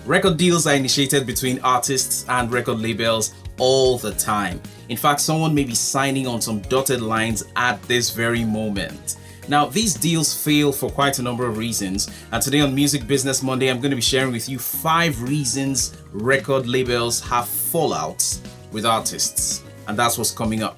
Record deals are initiated between artists and record labels all the time. In fact, someone may be signing on some dotted lines at this very moment. Now, these deals fail for quite a number of reasons, and today on Music Business Monday, I'm going to be sharing with you 5 reasons record labels have fallouts with artists, and that's what's coming up.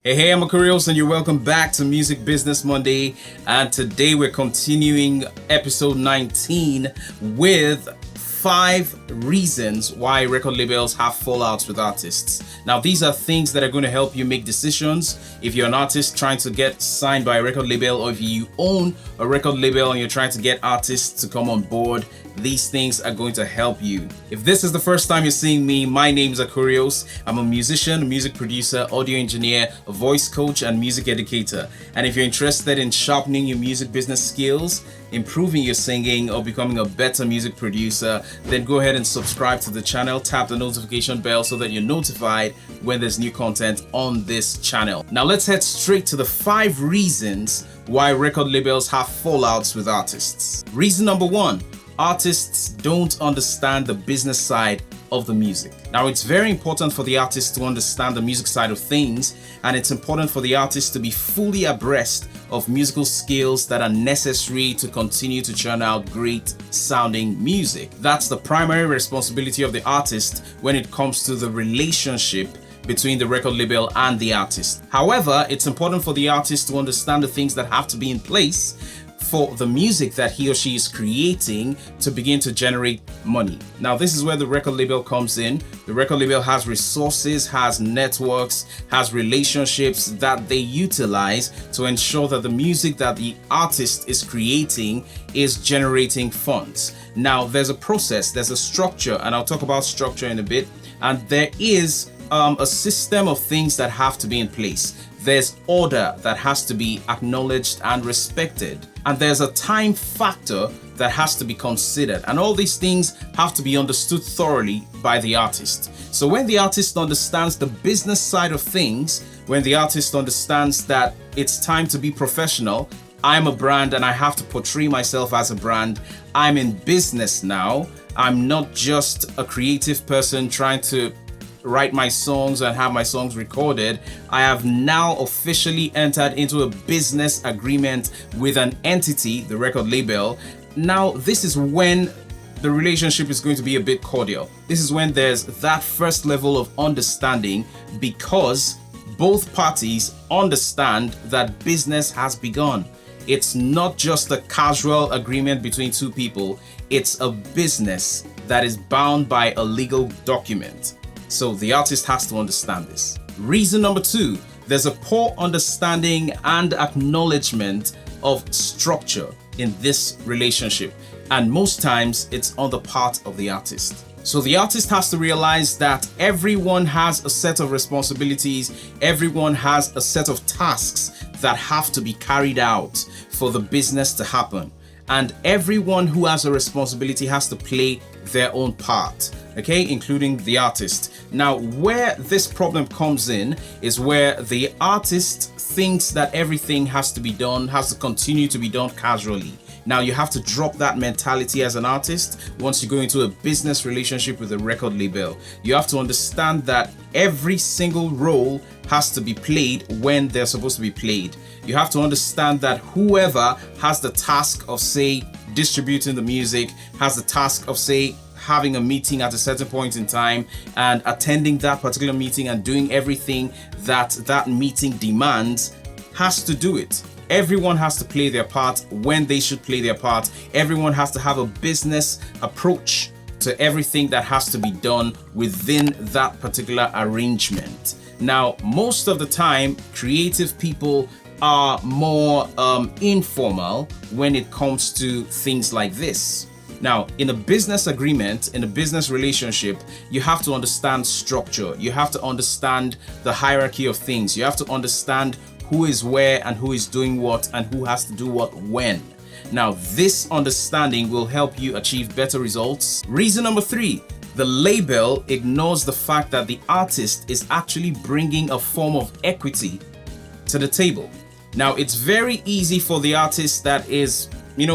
Hey, I'm Akurios and you're welcome back to Music Business Monday, and today we're continuing episode 19 with 5 reasons why record labels have fallouts with artists. Now, these are things that are going to help you make decisions. If you're an artist trying to get signed by a record label, or if you own a record label and you're trying to get artists to come on board, these things are going to help you. If this is the first time you're seeing me, my name is Akurios. I'm a musician, a music producer, audio engineer, a voice coach, and music educator. And if you're interested in sharpening your music business skills, improving your singing, or becoming a better music producer, then go ahead and subscribe to the channel, tap the notification bell so that you're notified when there's new content on this channel. Now let's head straight to the 5 reasons why record labels have fallouts with artists. Reason number 1. Artists don't understand the business side of the music. Now, it's very important for the artist to understand the music side of things, and it's important for the artist to be fully abreast of musical skills that are necessary to continue to churn out great sounding music. That's the primary responsibility of the artist when it comes to the relationship between the record label and the artist. However, it's important for the artist to understand the things that have to be in place for the music that he or she is creating to begin to generate money. Now, this is where the record label comes in. The record label has resources, has networks, has relationships that they utilize to ensure that the music that the artist is creating is generating funds. Now, there's a process, there's a structure, and I'll talk about structure in a bit, and there is a system of things that have to be in place. There's order that has to be acknowledged and respected. And there's a time factor that has to be considered. And all these things have to be understood thoroughly by the artist. So when the artist understands the business side of things, when the artist understands that it's time to be professional, I'm a brand and I have to portray myself as a brand. I'm in business now. I'm not just a creative person trying to write my songs and have my songs recorded. I have now officially entered into a business agreement with an entity, the record label. Now, this is when the relationship is going to be a bit cordial. This is when there's that first level of understanding, because both parties understand that business has begun. It's not just a casual agreement between two people. It's a business that is bound by a legal document. So the artist has to understand this. Reason number 2, there's a poor understanding and acknowledgement of structure in this relationship. And most times it's on the part of the artist. So the artist has to realize that everyone has a set of responsibilities, everyone has a set of tasks that have to be carried out for the business to happen. And everyone who has a responsibility has to play their own part, okay, including the artist. Now, where this problem comes in is where the artist thinks that everything has to be done, has to continue to be done casually. Now, you have to drop that mentality as an artist once you go into a business relationship with a record label. You have to understand that every single role has to be played when they're supposed to be played. You have to understand that whoever has the task of, say, distributing the music, has the task of, say, having a meeting at a certain point in time and attending that particular meeting and doing everything that that meeting demands, has to do it. Everyone has to play their part when they should play their part. Everyone has to have a business approach to everything that has to be done within that particular arrangement. Now, most of the time, creative people are more informal when it comes to things like this. Now, in a business agreement, in a business relationship, you have to understand structure. You have to understand the hierarchy of things. You have to understand who is where and who is doing what and who has to do what when. Now, this understanding will help you achieve better results. Reason number 3, the label ignores the fact that the artist is actually bringing a form of equity to the table. Now, it's very easy for the artist that is,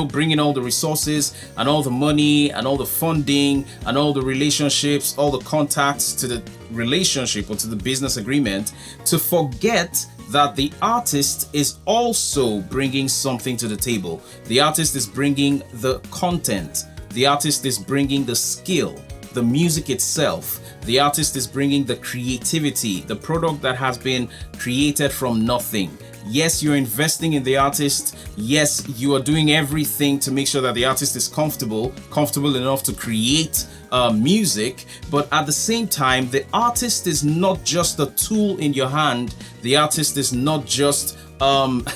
bringing all the resources and all the money and all the funding and all the relationships, all the contacts to the relationship or to the business agreement, to forget that the artist is also bringing something to the table. The artist is bringing the content. The artist is bringing the skill, the music itself. The artist is bringing the creativity, the product that has been created from nothing. Yes, you're investing in the artist. Yes, you are doing everything to make sure that the artist is comfortable enough to create music. But at the same time, the artist is not just a tool in your hand. The artist is not just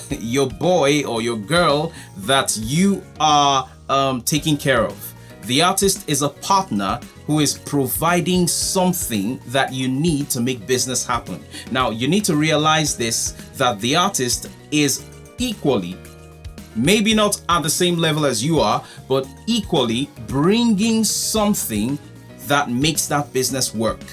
your boy or your girl that you are taking care of. The artist is a partner who is providing something that you need to make business happen. Now, you need to realize this, that the artist is equally, maybe not at the same level as you are, but equally bringing something that makes that business work.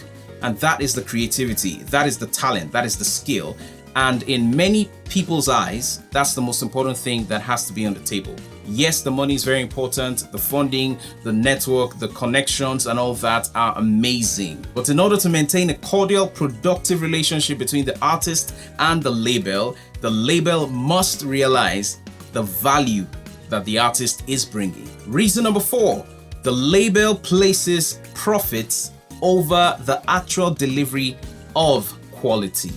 And that is the creativity, that is the talent, that is the skill. And in many people's eyes, that's the most important thing that has to be on the table. Yes, the money is very important. The funding, the network, the connections and all that are amazing. But in order to maintain a cordial, productive relationship between the artist and the label must realize the value that the artist is bringing. Reason number 4, the label places profits over the actual delivery of quality.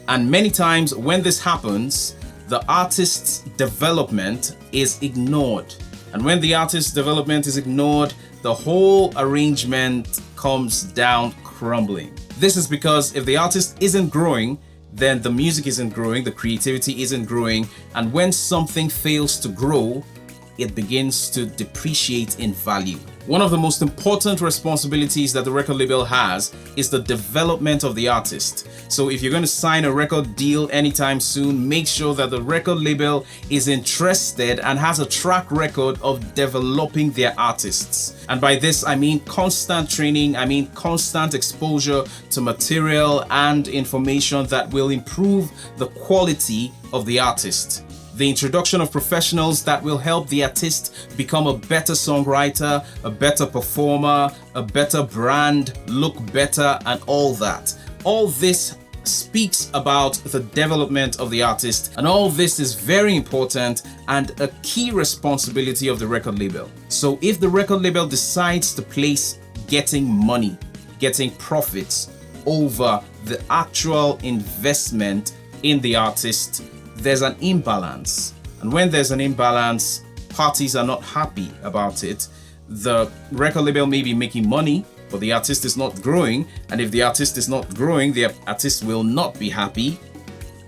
And many times when this happens, the artist's development is ignored. And when the artist's development is ignored, the whole arrangement comes down crumbling. This is because if the artist isn't growing, then the music isn't growing, the creativity isn't growing. And when something fails to grow, it begins to depreciate in value. One of the most important responsibilities that the record label has is the development of the artist. So if you're going to sign a record deal anytime soon, make sure that the record label is interested and has a track record of developing their artists. And by this, I mean constant training, I mean constant exposure to material and information that will improve the quality of the artist. The introduction of professionals that will help the artist become a better songwriter, a better performer, a better brand, look better, and all that. All this speaks about the development of the artist, and all this is very important and a key responsibility of the record label. So if the record label decides to place getting money, getting profits over the actual investment in the artist, there's an imbalance. And when there's an imbalance, parties are not happy about it. The record label may be making money, but the artist is not growing. And if the artist is not growing, the artist will not be happy.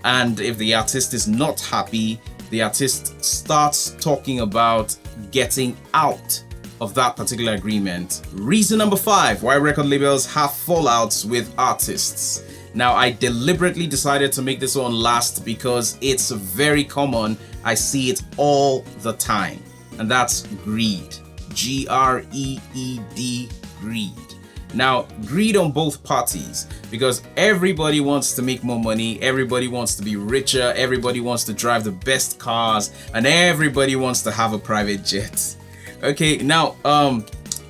And if the artist is not happy, the artist starts talking about getting out of that particular agreement. Reason number 5 why record labels have fallouts with artists. Now, I deliberately decided to make this one last because it's very common. I see it all the time. And that's greed. G-R-E-E-D, greed. Now, greed on both parties, because everybody wants to make more money, everybody wants to be richer, everybody wants to drive the best cars, and everybody wants to have a private jet. Okay, now, on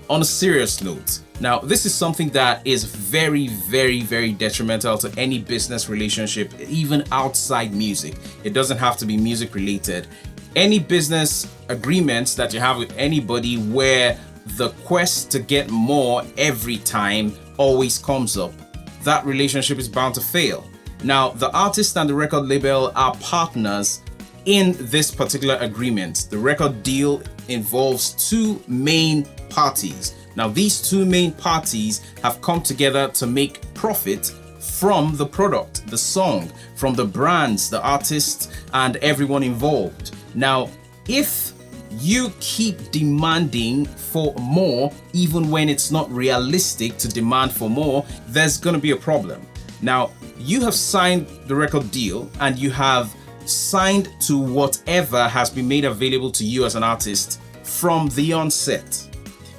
a serious note, now, this is something that is very, very, very detrimental to any business relationship, even outside music. It doesn't have to be music related. Any business agreements that you have with anybody where the quest to get more every time always comes up, that relationship is bound to fail. Now, the artist and the record label are partners in this particular agreement. The record deal involves 2 main parties. Now, these 2 main parties have come together to make profit from the product, the song, from the brands, the artists, and everyone involved. Now, if you keep demanding for more, even when it's not realistic to demand for more, there's going to be a problem. Now, you have signed the record deal and you have signed to whatever has been made available to you as an artist from the onset.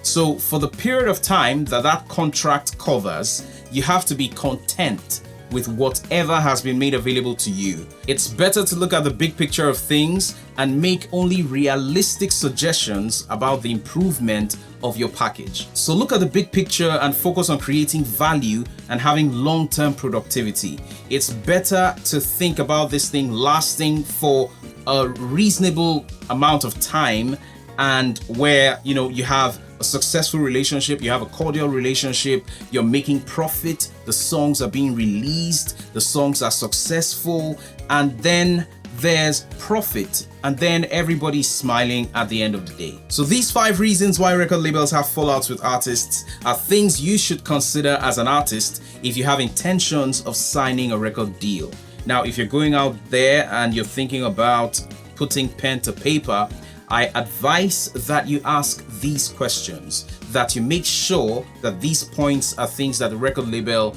So for the period of time that contract covers, you have to be content with whatever has been made available to you. It's better to look at the big picture of things and make only realistic suggestions about the improvement of your package. So look at the big picture and focus on creating value and having long-term productivity. It's better to think about this thing lasting for a reasonable amount of time, and where you have a successful relationship, you have a cordial relationship, you're making profit, the songs are being released, the songs are successful, and then there's profit, and then everybody's smiling at the end of the day. So these 5 reasons why record labels have fallouts with artists are things you should consider as an artist if you have intentions of signing a record deal. Now, if you're going out there and you're thinking about putting pen to paper, I advise that you ask these questions, that you make sure that these points are things that the record label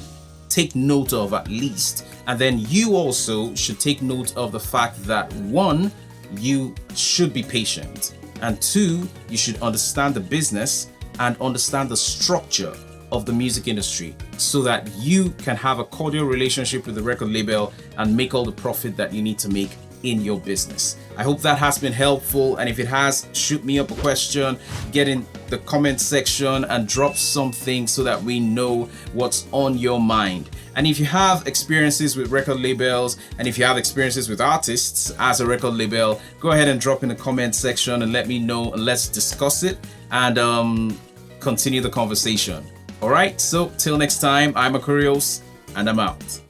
take note of at least. And then you also should take note of the fact that 1, you should be patient, and 2, you should understand the business and understand the structure of the music industry so that you can have a cordial relationship with the record label and make all the profit that you need to make in your business. I hope that has been helpful, and if it has, shoot me up a question, get in the comment section and drop something so that we know what's on your mind. And if you have experiences with record labels, and if you have experiences with artists as a record label, go ahead and drop in the comment section and let me know, and let's discuss it and continue the conversation. All right, so till next time, I'm Akurios and I'm out.